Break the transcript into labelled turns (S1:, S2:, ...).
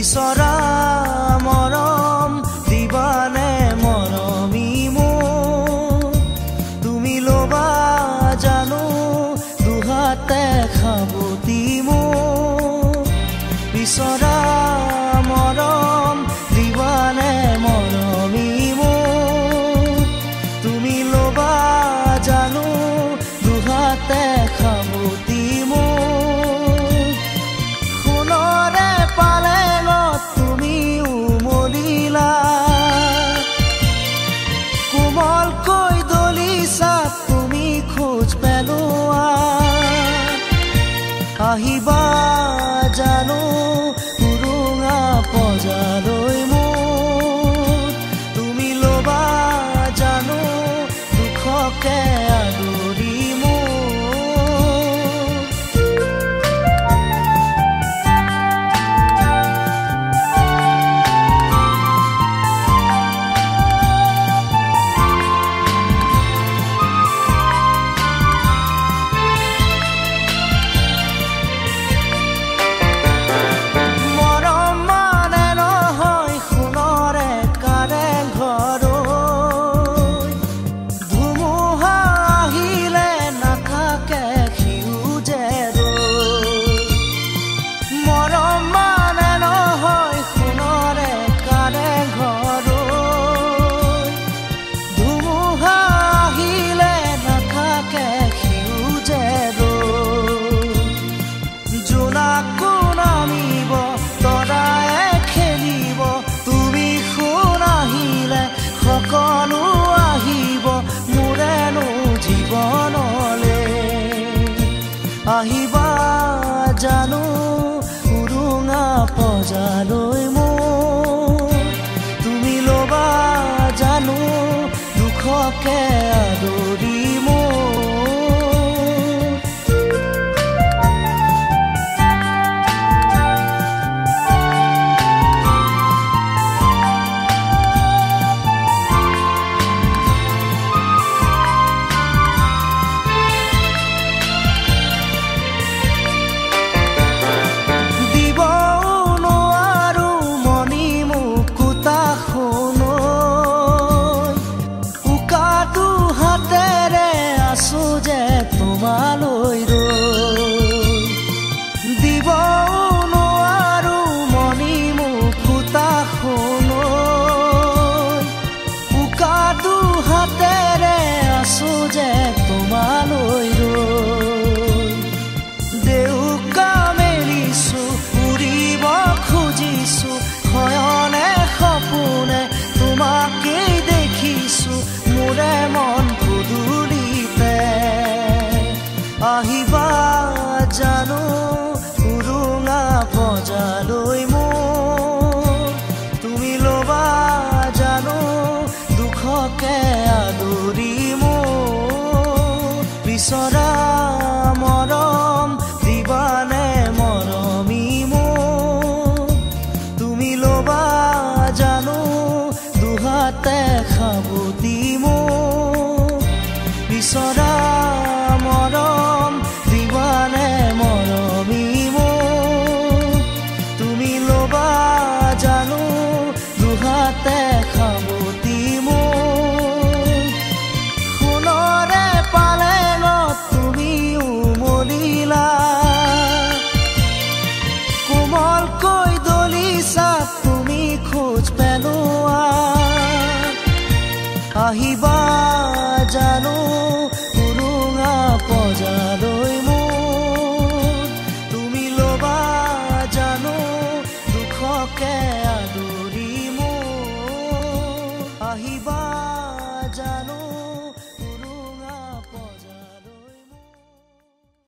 S1: বিচৰা মৰম দিবানে মৰমী মোৰ তুমি ল'বা জানো দুহাতে খাবতি মোৰ বিচৰা মৰম দিবানে মৰমী মোৰ তুমি ল'বা জানো দুহাতে খাবতি মোৰ সোণৰে পালেঙত তুমি উমলিলা কোমলকৈ দলিছা তুমি খোজ পেলোৱা আহিবা জানো উৰুঙা পজালৈ মোৰ তুমি ল'বা জানো দুখকে আদৰি সকলো আহিব মোৰেনো জীৱনলে আহিবা জানো উৰুঙা পজালৈ মোৰ তুমি ল'বা জানো দুখকে আদৰি তোমালৈ দিব নোৱাৰো মনি মুকুতা সোণৈ উকা দুহাতেৰে আছো যে তোমালৈ দেউকা মেলিছো উৰিব খুজিছো শয়নে সপোনে তোমাকেই দেখিছো মোৰে মন পদূলিতে আহিবা জানো উৰুঙা পজালৈ মোৰ তুমি ল'বা জানো দুখকে আদৰি মোৰ বিচৰা